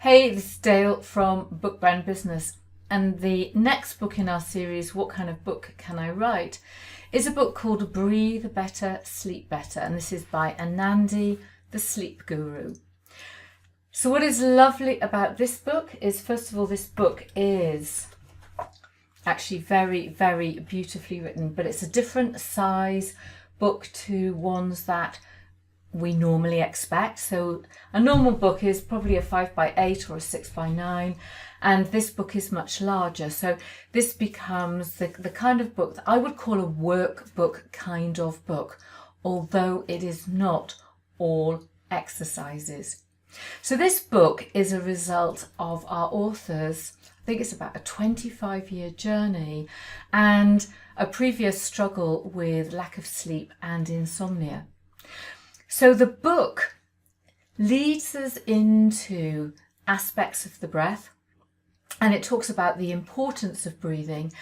Hey, this is Dale from Book Brand Business, and the next book in our series, What Kind of Book Can I Write?, is a book called Breathe Better, Sleep Better, and this is by Anandi, the sleep guru. So what is lovely about this book is, first of all, this book is actually very, very beautifully written, but it's a different size book to ones that we normally expect. So a normal book is probably a 5x8 or a 6x9, and this book is much larger. So this becomes the kind of book that I would call a workbook kind of book, although it is not all exercises. So this book is a result of our author's, I think it's about a 25-year journey and a previous struggle with lack of sleep and insomnia. So the book leads us into aspects of the breath, and it talks about the importance of breathing,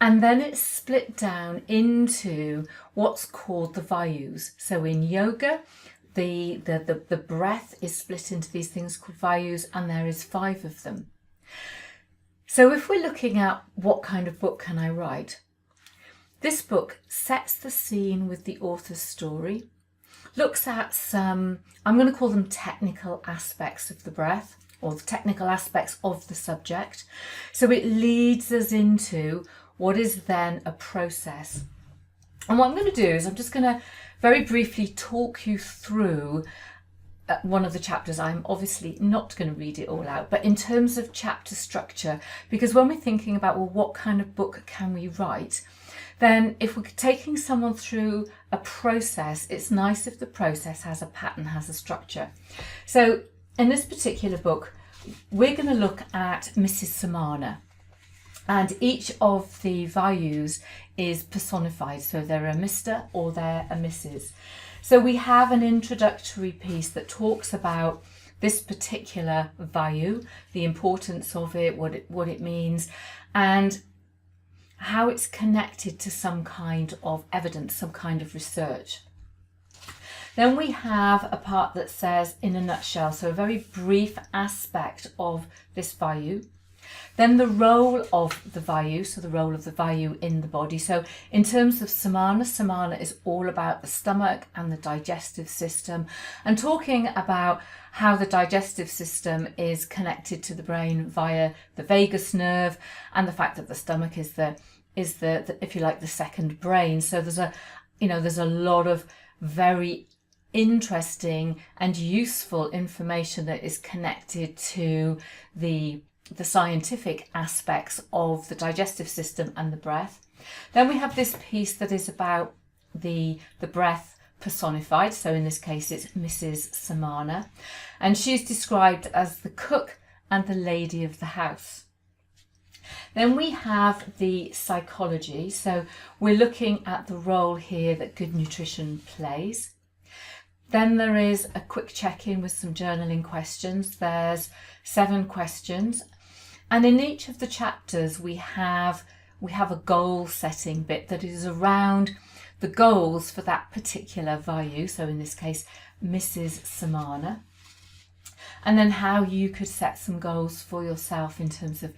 and then it's split down into what's called the vayus. So in yoga, the breath is split into these things called vayus, and there is 5 of them. So if we're looking at what kind of book can I write, this book sets the scene with the author's story, looks at some, I'm going to call them technical aspects of the breath, or the technical aspects of the subject. So it leads us into what is then a process. And what I'm going to do is I'm just going to very briefly talk you through one of the chapters. I'm obviously not going to read it all out, but in terms of chapter structure, because when we're thinking about, well, what kind of book can we write? Then if we're taking someone through a process, it's nice if the process has a pattern, has a structure. So in this particular book, we're going to look at Mrs. Samana, and each of the vayus is personified. So they're a Mr. or they're a Mrs. So we have an introductory piece that talks about this particular vayu, the importance of it, what it means, and how it's connected to some kind of evidence, some kind of research. Then we have a part that says, in a nutshell, so a very brief aspect of this vayu. Then the role of the vayu, so the role of the vayu in the body. So in terms of samana, samana is all about the stomach and the digestive system, and talking about how the digestive system is connected to the brain via the vagus nerve, and the fact that the stomach is the if you like, the second brain. So there's a lot of very interesting and useful information that is connected to the scientific aspects of the digestive system and the breath. Then we have this piece that is about the breath personified. So in this case, it's Mrs. Samana, and she's described as the cook and the lady of the house. Then we have the psychology. So we're looking at the role here that good nutrition plays. Then there is a quick check-in with some journaling questions. There's 7 questions. And in each of the chapters, we have a goal setting bit that is around the goals for that particular vayu. So in this case, Mrs. Samana. And then how you could set some goals for yourself in terms of,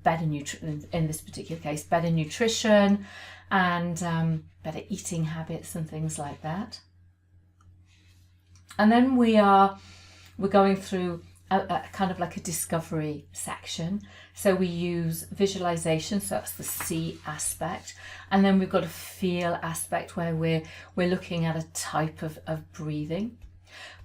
better nutrition, in this particular case, better nutrition and better eating habits and things like that. And then we're going through a kind of like a discovery section. So we use visualization, so that's the see aspect. And then we've got a feel aspect where we're looking at a type of breathing.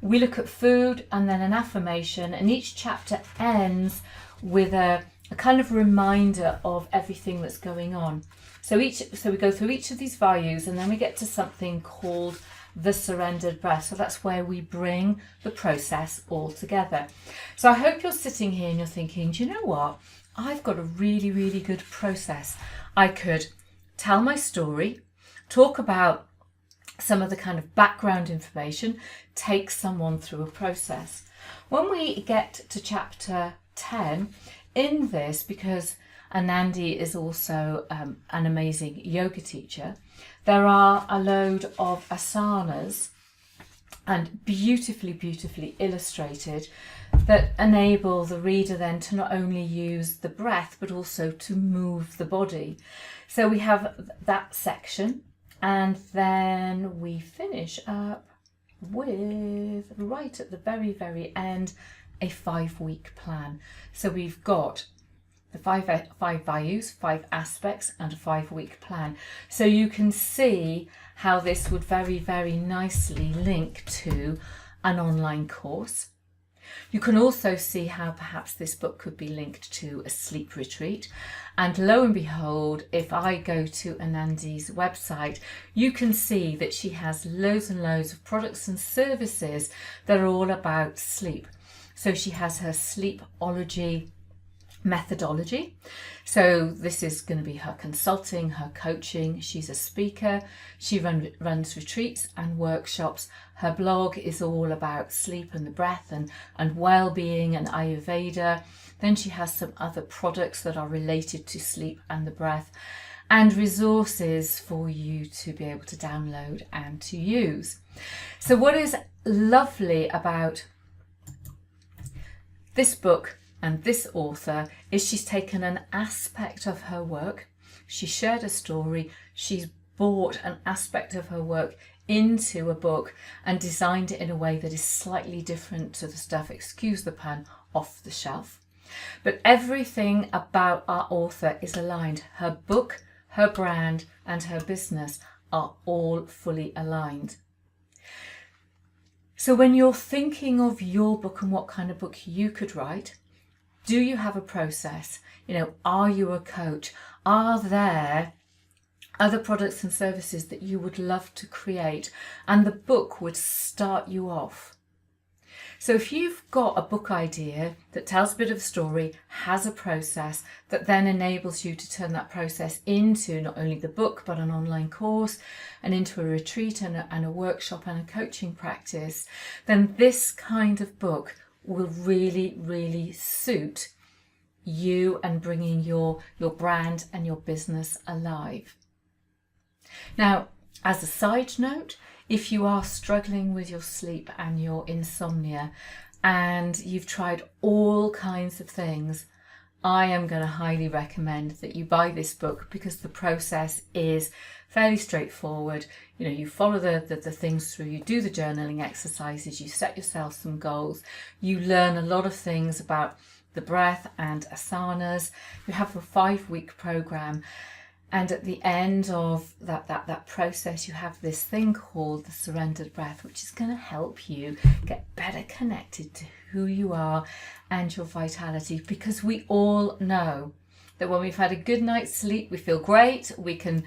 We look at food and then an affirmation, and each chapter ends with a kind of reminder of everything that's going on. So we go through each of these vayus, and then we get to something called the surrendered breath. So that's where we bring the process all together. So I hope you're sitting here and you're thinking, do you know what? I've got a really, really good process. I could tell my story, talk about some of the kind of background information, take someone through a process. When we get to chapter 10, in this, because Anandi is also an amazing yoga teacher, there are a load of asanas and beautifully illustrated that enable the reader then to not only use the breath but also to move the body. So we have that section, and then we finish up with, right at the very, very end, a 5-week plan. So we've got the five values, 5 aspects, and a 5-week plan. So you can see how this would very, very nicely link to an online course. You can also see how perhaps this book could be linked to a sleep retreat. And lo and behold, if I go to Anandi's website, you can see that she has loads and loads of products and services that are all about sleep. So she has her sleepology methodology. So this is going to be her consulting, her coaching. She's a speaker. She runs retreats and workshops. Her blog is all about sleep and the breath and well-being and Ayurveda. Then she has some other products that are related to sleep and the breath, and resources for you to be able to download and to use. So what is lovely about this book and this author is she's taken an aspect of her work, she shared a story, she's brought an aspect of her work into a book and designed it in a way that is slightly different to the stuff, excuse the pun, off the shelf. But everything about our author is aligned. Her book, her brand, and her business are all fully aligned. So when you're thinking of your book and what kind of book you could write, do you have a process? Are you a coach? Are there other products and services that you would love to create? And the book would start you off. So if you've got a book idea that tells a bit of a story, has a process that then enables you to turn that process into not only the book, but an online course and into a retreat and a workshop and a coaching practice, then this kind of book will really, really suit you and bringing your brand and your business alive. Now, as a side note, if you are struggling with your sleep and your insomnia and you've tried all kinds of things, I am going to highly recommend that you buy this book, because the process is fairly straightforward. You follow the things through, you do the journaling exercises, you set yourself some goals, you learn a lot of things about the breath and asanas. You have a 5-week program. And at the end of that process, you have this thing called the surrendered breath, which is going to help you get better connected to who you are and your vitality. Because we all know that when we've had a good night's sleep, we feel great, we can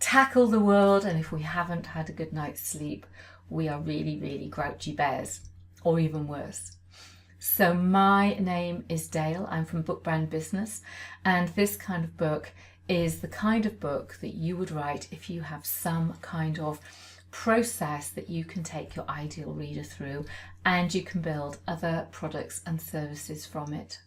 tackle the world. And if we haven't had a good night's sleep, we are really, really grouchy bears, or even worse. So my name is Dale. I'm from Book Brand Business, and this kind of book is the kind of book that you would write if you have some kind of process that you can take your ideal reader through, and you can build other products and services from it.